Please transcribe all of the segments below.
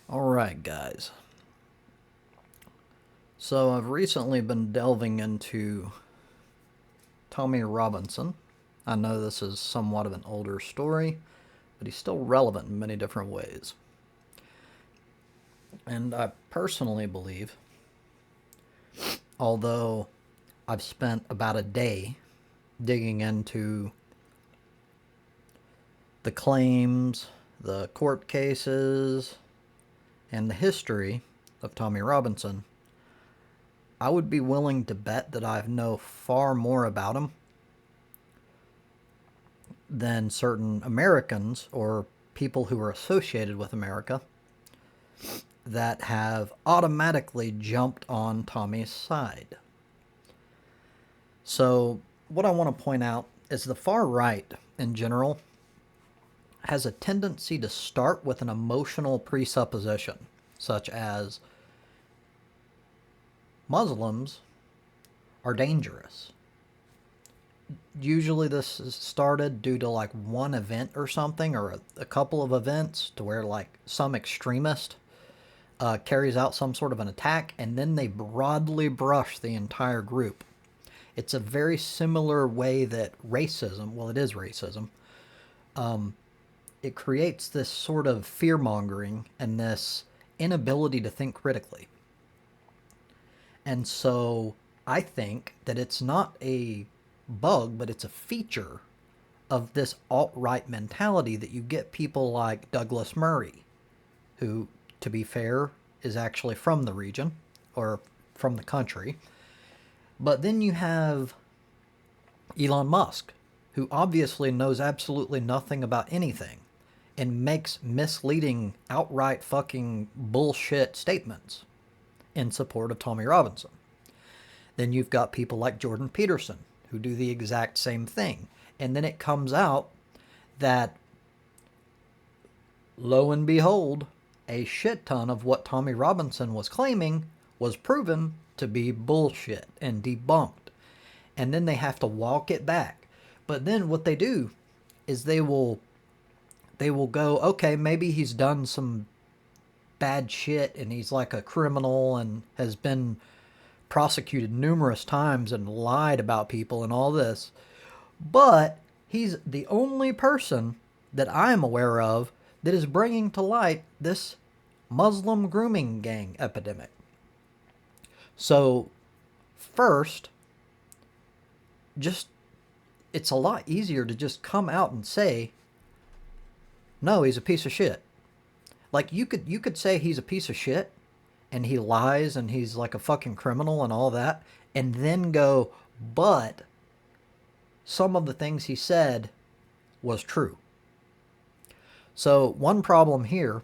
Alright, guys. So, I've recently been delving into Tommy Robinson. I know this is somewhat of an older story, but he's still relevant in many different ways. And I personally believe, although I've spent about a day digging into the claims, the court cases, and the history of Tommy Robinson, I would be willing to bet that I know far more about him than certain Americans or people who are associated with America that have automatically jumped on Tommy's side. So, what I want to point out is the far right in general has a tendency to start with an emotional presupposition, such as Muslims are dangerous. Usually this is started due to like one event or something, or a couple of events, to where like some extremist carries out some sort of an attack, and then they broadly brush the entire group. It's a very similar way that racism, well, it is racism, it creates this sort of fear mongering and this inability to think critically. And so I think that it's not a bug, but it's a feature of this alt right mentality that you get people like Douglas Murray, who, to be fair, is actually from the region or from the country. But then you have Elon Musk, who obviously knows absolutely nothing about anything and makes misleading, outright fucking bullshit statements in support of Tommy Robinson. Then you've got people like Jordan Peterson, who do the exact same thing. And then it comes out that, lo and behold, a shit ton of what Tommy Robinson was claiming was proven to be bullshit and debunked. And then they have to walk it back. But then what they do is they will go, okay, maybe he's done some bad shit and he's like a criminal and has been prosecuted numerous times and lied about people and all this. But he's the only person that I'm aware of that is bringing to light this Muslim grooming gang epidemic. So, first, just it's a lot easier to just come out and say, no, he's a piece of shit. Like you could say he's a piece of shit and he lies and he's like a fucking criminal and all that, and then go, but some of the things he said was true. So one problem here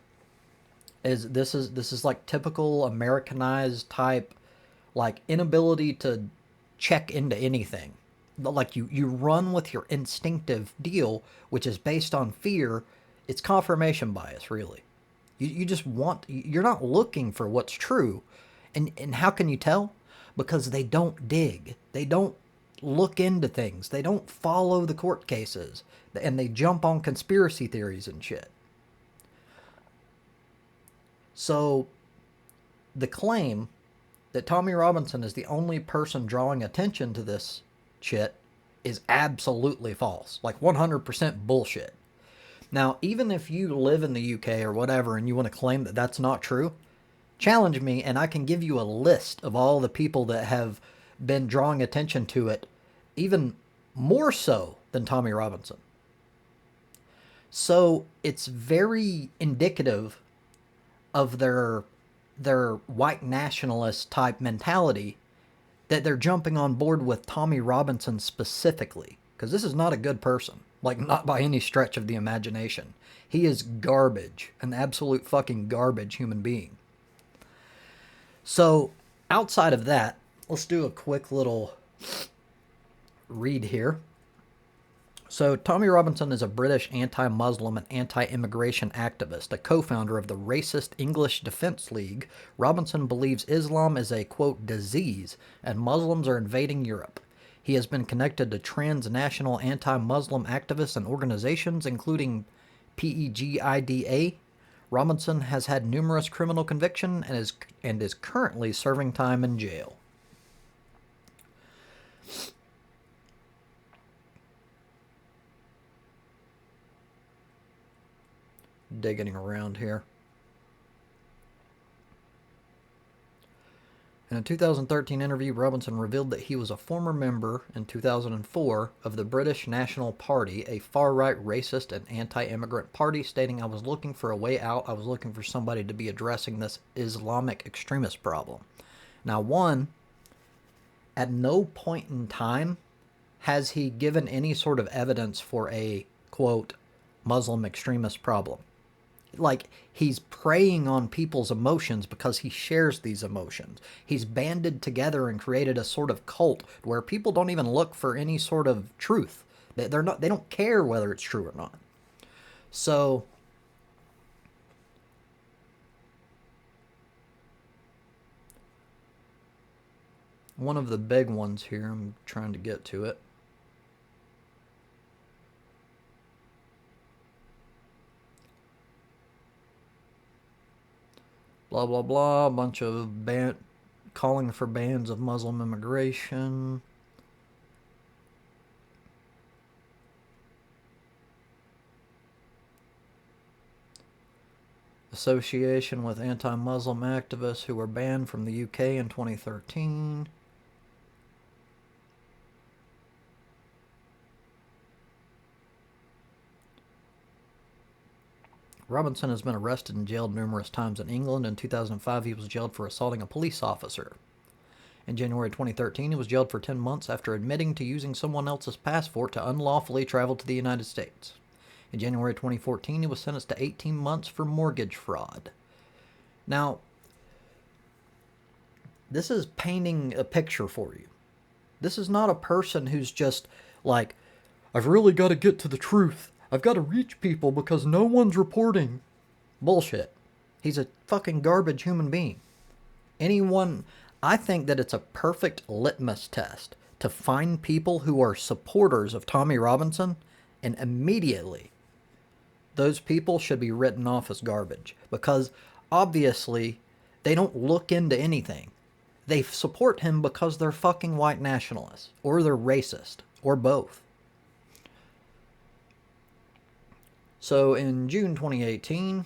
is this is like typical Americanized type, like inability to check into anything. Like you run with your instinctive deal, which is based on fear. It's confirmation bias, really. You just want, you're not looking for what's true. And how can you tell? Because they don't dig. They don't look into things. They don't follow the court cases. And they jump on conspiracy theories and shit. So the claim that Tommy Robinson is the only person drawing attention to this shit is absolutely false. Like 100% bullshit. Now, even if you live in the UK or whatever and you want to claim that that's not true, challenge me and I can give you a list of all the people that have been drawing attention to it, even more so than Tommy Robinson. So it's very indicative of their white nationalist type mentality that they're jumping on board with Tommy Robinson specifically, because this is not a good person. Like, not by any stretch of the imagination. He is garbage, an absolute fucking garbage human being. So, outside of that, let's do a quick little read here. So, Tommy Robinson is a British anti-Muslim and anti-immigration activist, a co-founder of the racist English Defence League. Robinson believes Islam is a, quote, disease, and Muslims are invading Europe. He has been connected to transnational anti-Muslim activists and organizations, including PEGIDA, Robinson has had numerous criminal convictions and is currently serving time in jail. Digging around here. In a 2013 interview, Robinson revealed that he was a former member in 2004 of the British National Party, a far-right racist and anti-immigrant party, stating, "I was looking for a way out. I was looking for somebody to be addressing this Islamic extremist problem." Now, one, at no point in time has he given any sort of evidence for a, quote, Muslim extremist problem. Like, he's preying on people's emotions because he shares these emotions. He's banded together and created a sort of cult where people don't even look for any sort of truth. They don't care whether it's true or not. So one of the big ones here, I'm trying to get to it. Blah, blah, blah. A bunch of calling for bans of Muslim immigration. Association with anti-Muslim activists who were banned from the UK in 2013. Robinson has been arrested and jailed numerous times in England. In 2005, he was jailed for assaulting a police officer. In January 2013, he was jailed for 10 months after admitting to using someone else's passport to unlawfully travel to the United States. In January 2014, he was sentenced to 18 months for mortgage fraud. Now, this is painting a picture for you. This is not a person who's just like, "I've really got to get to the truth. I've got to reach people because no one's reporting." Bullshit. He's a fucking garbage human being. I think that it's a perfect litmus test to find people who are supporters of Tommy Robinson, and immediately those people should be written off as garbage because obviously they don't look into anything. They support him because they're fucking white nationalists or they're racist or both. So in June 2018,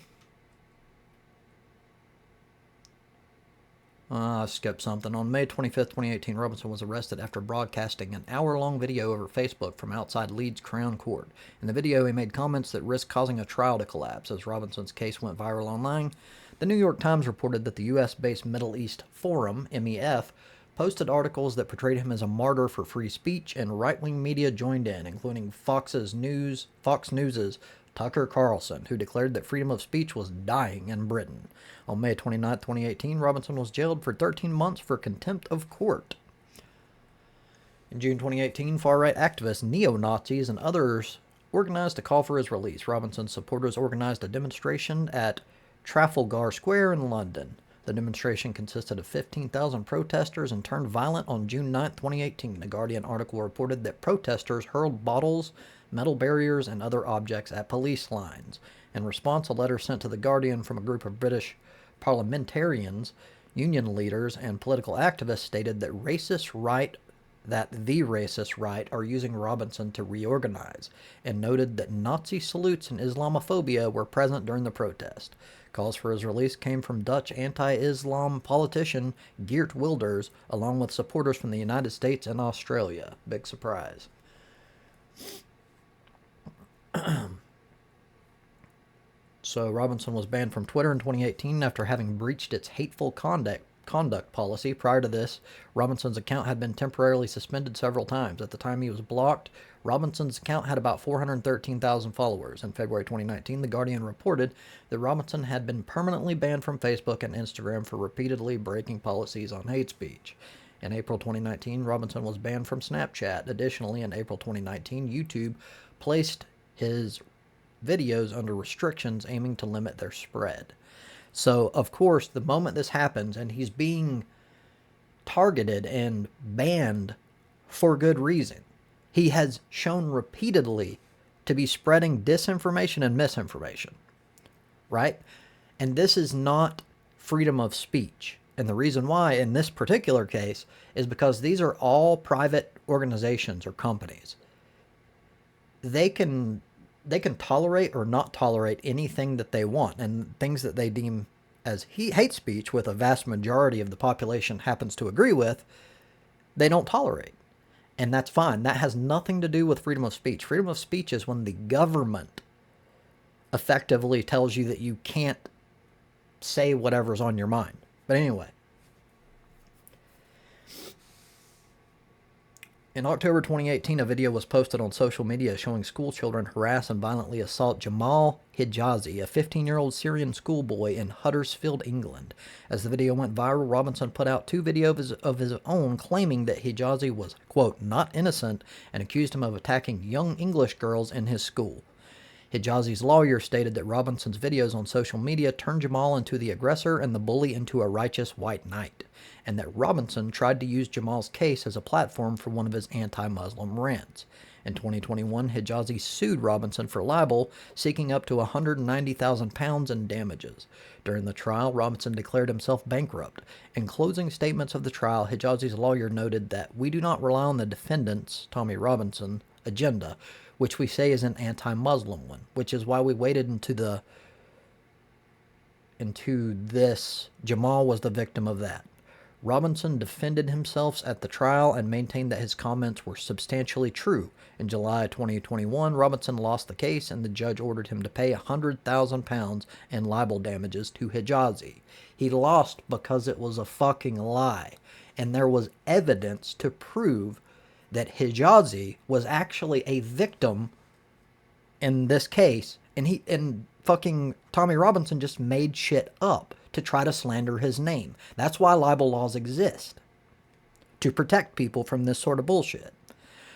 I skipped something. On May 25th, 2018, Robinson was arrested after broadcasting an hour-long video over Facebook from outside Leeds Crown Court. In the video, he made comments that risked causing a trial to collapse. As Robinson's case went viral online, the New York Times reported that the U.S.-based Middle East Forum, MEF, posted articles that portrayed him as a martyr for free speech, and right-wing media joined in, including Fox News's Tucker Carlson, who declared that freedom of speech was dying in Britain. On May 29, 2018, Robinson was jailed for 13 months for contempt of court. In June 2018, far-right activists, neo-Nazis, and others organized a call for his release. Robinson's supporters organized a demonstration at Trafalgar Square in London. The demonstration consisted of 15,000 protesters and turned violent on June 9, 2018. The Guardian article reported that protesters hurled bottles, metal barriers, and other objects at police lines. In response, a letter sent to The Guardian from a group of British parliamentarians, union leaders, and political activists stated that the racist right are using Robinson to reorganize, and noted that Nazi salutes and Islamophobia were present during the protest. Calls for his release came from Dutch anti-Islam politician Geert Wilders, along with supporters from the United States and Australia. Big surprise. So Robinson was banned from Twitter in 2018 after having breached its hateful conduct policy. Prior to this, Robinson's account had been temporarily suspended several times. At the time he was blocked, Robinson's account had about 413,000 followers. In February 2019, The Guardian reported that Robinson had been permanently banned from Facebook and Instagram for repeatedly breaking policies on hate speech. In April 2019, Robinson was banned from Snapchat. Additionally, in April 2019, YouTube placed his videos under restrictions aiming to limit their spread. So, of course, the moment this happens and he's being targeted and banned for good reason, he has shown repeatedly to be spreading disinformation and misinformation, right? And this is not freedom of speech. And the reason why in this particular case is because these are all private organizations or companies. They can tolerate or not tolerate anything that they want, and things that they deem as hate speech, with a vast majority of the population happens to agree with, they don't tolerate. And that's fine. That has nothing to do with freedom of speech. Freedom of speech is when the government effectively tells you that you can't say whatever's on your mind. But anyway, in October 2018, a video was posted on social media showing school children harass and violently assault Jamal Hijazi, a 15-year-old Syrian schoolboy in Huddersfield, England. As the video went viral, Robinson put out 2 videos of his own claiming that Hijazi was, quote, not innocent, and accused him of attacking young English girls in his school. Hijazi's lawyer stated that Robinson's videos on social media turned Jamal into the aggressor and the bully into a righteous white knight, and that Robinson tried to use Jamal's case as a platform for one of his anti-Muslim rants. In 2021, Hijazi sued Robinson for libel, seeking up to £190,000 in damages. During the trial, Robinson declared himself bankrupt. In closing statements of the trial, Hijazi's lawyer noted that we do not rely on the defendant's, Tommy Robinson, agenda, which we say is an anti-Muslim one, which is why we waited into this. Jamal was the victim of that. Robinson defended himself at the trial and maintained that his comments were substantially true. In July 2021, Robinson lost the case, and the judge ordered him to pay £100,000 in libel damages to Hijazi. He lost because it was a fucking lie, and there was evidence to prove that Hijazi was actually a victim in this case, and fucking Tommy Robinson just made shit up to try to slander his name. That's why libel laws exist, to protect people from this sort of bullshit.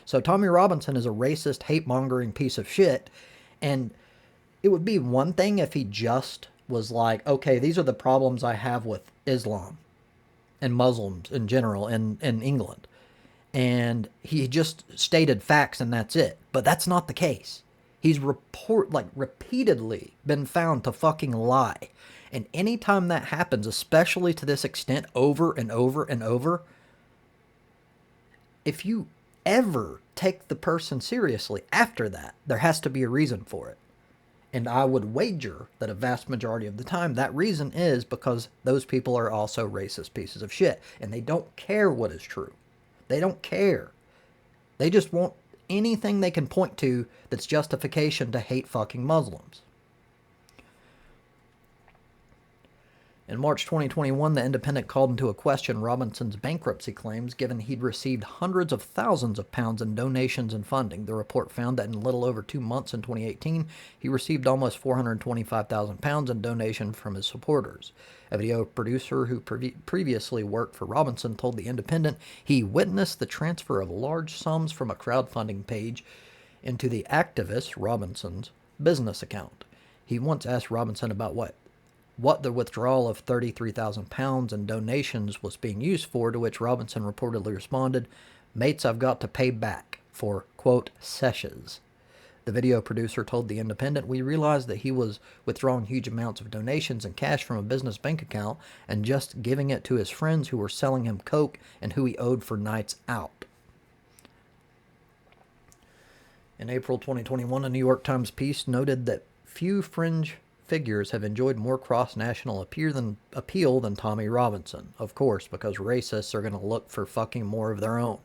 So Tommy Robinson is a racist, hate-mongering piece of shit, and it would be one thing if he just was like, okay, these are the problems I have with Islam and Muslims in general in England. And he just stated facts and that's it. But that's not the case. He's repeatedly been found to fucking lie. And anytime that happens, especially to this extent, over and over and over, if you ever take the person seriously after that, there has to be a reason for it. And I would wager that a vast majority of the time that reason is because those people are also racist pieces of shit. And they don't care what is true. They don't care. They just want anything they can point to that's justification to hate fucking Muslims. In March 2021, The Independent called into question Robinson's bankruptcy claims, given he'd received hundreds of thousands of pounds in donations and funding. The report found that in little over 2 months in 2018, he received almost £425,000 in donation from his supporters. A video producer who previously worked for Robinson told The Independent he witnessed the transfer of large sums from a crowdfunding page into the activist Robinson's business account. He once asked Robinson about what the withdrawal of £33,000 in donations was being used for, to which Robinson reportedly responded, "Mates, I've got to pay back for, quote, sessions." The video producer told The Independent, "We realized that he was withdrawing huge amounts of donations and cash from a business bank account and just giving it to his friends who were selling him coke and who he owed for nights out." In April 2021, a New York Times piece noted that few fringe figures have enjoyed more cross-national appeal than Tommy Robinson, of course, because racists are going to look for fucking more of their own.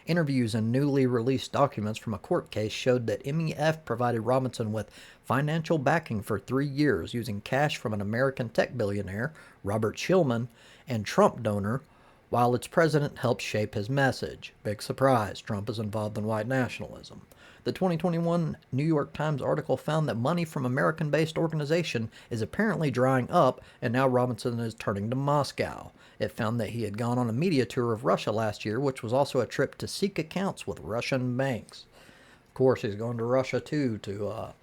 Interviews and newly released documents from a court case showed that MEF provided Robinson with financial backing for 3 years using cash from an American tech billionaire, Robert Shillman, and Trump donor, while its president helped shape his message. Big surprise, Trump is involved in white nationalism. The 2021 New York Times article found that money from American-based organization is apparently drying up, and now Robinson is turning to Moscow. It found that he had gone on a media tour of Russia last year, which was also a trip to seek accounts with Russian banks. Of course, he's going to Russia too to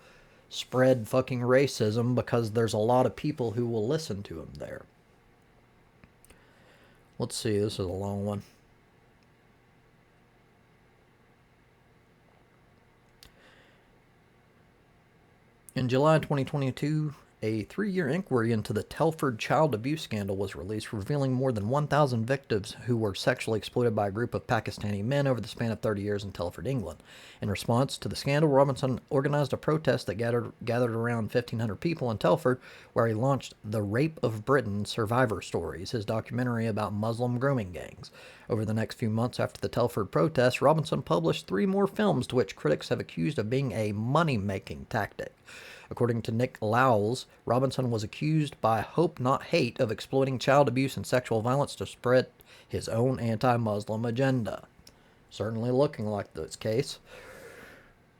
spread fucking racism, because there's a lot of people who will listen to him there. Let's see, this is a long one. In July 2022, a 3-year inquiry into the Telford child abuse scandal was released, revealing more than 1,000 victims who were sexually exploited by a group of Pakistani men over the span of 30 years in Telford, England. In response to the scandal, Robinson organized a protest that gathered around 1,500 people in Telford, where he launched The Rape of Britain Survivor Stories, his documentary about Muslim grooming gangs. Over the next few months after the Telford protests, Robinson published 3 more films to which critics have accused of being a money-making tactic. According to Nick Lowles, Robinson was accused by Hope Not Hate of exploiting child abuse and sexual violence to spread his own anti-Muslim agenda. Certainly looking like this case.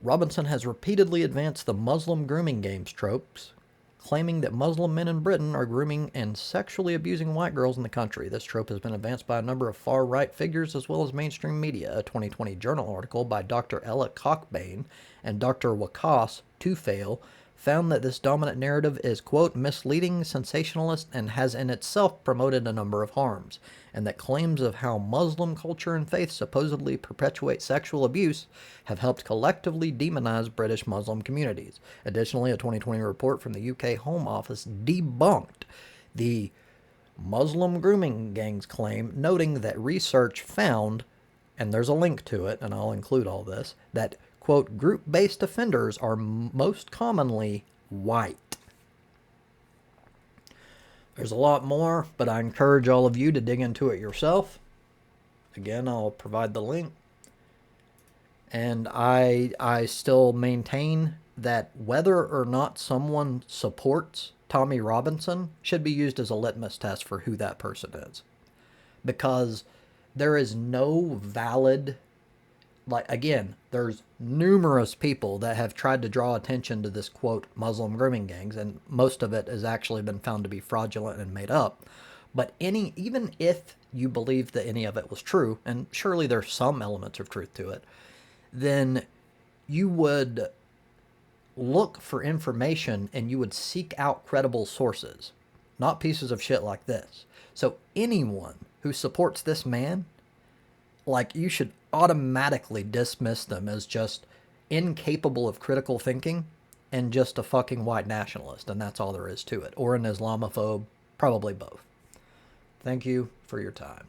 Robinson has repeatedly advanced the Muslim grooming games tropes, claiming that Muslim men in Britain are grooming and sexually abusing white girls in the country. This trope has been advanced by a number of far-right figures as well as mainstream media. A 2020 Journal article by Dr. Ella Cockbain and Dr. Waqas Tufail found that this dominant narrative is, quote, misleading, sensationalist, and has in itself promoted a number of harms, and that claims of how Muslim culture and faith supposedly perpetuate sexual abuse have helped collectively demonize British Muslim communities. Additionally, a 2020 report from the UK Home Office debunked the Muslim grooming gangs claim, noting that research found, and there's a link to it, and I'll include all this, that, quote, group-based offenders are most commonly white. There's a lot more, but I encourage all of you to dig into it yourself. Again, I'll provide the link. And I still maintain that whether or not someone supports Tommy Robinson should be used as a litmus test for who that person is. Because there is no valid, again, there's numerous people that have tried to draw attention to this, quote, Muslim grooming gangs, and most of it has actually been found to be fraudulent and made up. But even if you believe that any of it was true, and surely there's some elements of truth to it, then you would look for information and you would seek out credible sources, not pieces of shit like this. So anyone who supports this man, you should automatically dismiss them as just incapable of critical thinking and just a fucking white nationalist, and that's all there is to it. Or an Islamophobe, probably both. Thank you for your time.